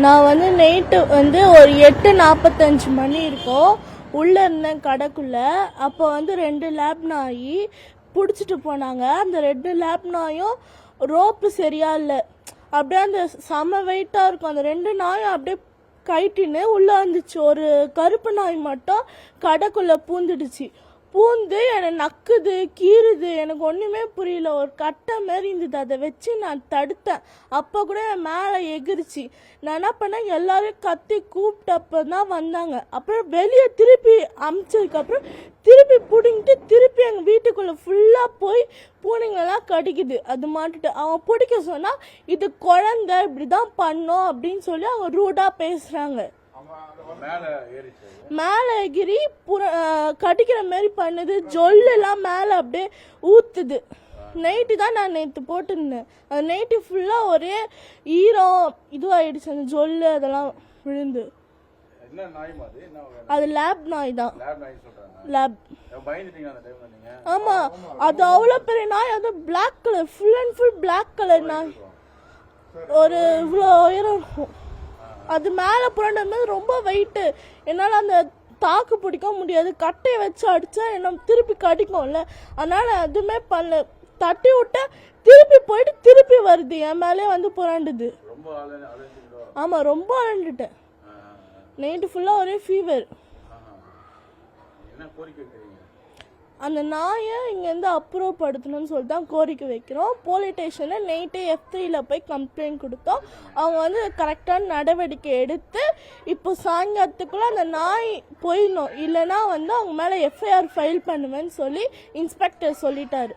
நான் வந்து நைட்டு வந்து ஒரு 8:45 மணி இருக்கும் உள்ளே இருந்தேன் கடைக்குள்ள. அப்போ வந்து 2 லேப் நாய் பிடிச்சிட்டு போனாங்க. அந்த 2 லேப் நாயும் ரோப்பு சரியா இல்லை, அப்படியே அந்த செம வெயிட்டாக இருக்கும். அந்த 2 நாயும் அப்படியே கைட்டின்னு உள்ளே வந்துச்சு. ஒரு கருப்பு நாய் மட்டும் கடைக்குள்ளே பூந்துடுச்சு. பூந்து என்னை நக்குது, கீறுது, எனக்கு ஒன்றுமே புரியல. ஒரு கட்டை மாரி இருந்தது, அதை வச்சு நான் தடுத்தேன். அப்போ கூட என் மேலே எகிரிச்சு. நான் என்ன பண்ணேன், எல்லாரையும் கத்தி கூப்பிட்டப்போ தான் வந்தாங்க. அப்புறம் வெளியே திருப்பி அமிச்சதுக்கப்புறம் திருப்பி பிடிங்கிட்டு திருப்பி எங்கள் வீட்டுக்குள்ளே ஃபுல்லாக போய் பூனைங்கெல்லாம் கடிக்குது. அது மாட்டுட்டு அவன் பிடிக்க சொன்னால் இது குழந்தை இப்படி தான் பண்ணோம் அப்படின்னு சொல்லி அவங்க ரூடாக பேசுகிறாங்க. மேலே எகிரி கடிக்கிற மாதிரி பண்ணுது. ஜொல்லாம் மேலே அப்படியே ஊத்துது. நைட்டு தான் நான் நேற்று போட்டிருந்தேன். அது நைட்டு ஃபுல்லாக ஒரே ஈரம் இதுவாகிடுச்சு, அந்த ஜொல்லு அதெல்லாம் விழுந்து. அது லேப் நாய் தான். லேப். ஆமா, அது அவ்வளோ பெரிய நாய். அது black colour, full and full black colour நாய். ஒரு இவ்வளோ உயரம் இருக்கும். அது மேலே புரண்டது ரொம்ப வெயிட்டு. என்னால் அந்த தாக்கு பிடிக்க முடியாது. கட்டையை வச்சு அடித்தா என்ன திருப்பி கடிக்கும்ல, அதனால் எதுவுமே பண்ணல. தட்டி விட்டா திருப்பி போயிட்டு திருப்பி வருது, என் மேலே வந்து புரண்டுது. ஆமாம், ரொம்ப அலண்டுட்டேன். நைட்டு ஃபுல்லாக ஒரே ஃபீவர். அந்த நாயை இங்கேருந்து அப்புறப்படுத்தணும்னு சொல்லிட்டு தான் கோரிக்கை வைக்கிறோம். போலீஸ் ஸ்டேஷனில் நைட்டே F3 போய் கம்ப்ளைண்ட் கொடுத்தோம். அவங்க வந்து கரெக்டான நடவடிக்கை எடுத்து இப்போ சாயங்காலத்துக்குள்ளே அந்த நாய் போயிடணும், இல்லைனா வந்து அவங்க மேலே FIR ஃபைல் பண்ணுவேன்னு சொல்லி இன்ஸ்பெக்டர் சொல்லிட்டாரு.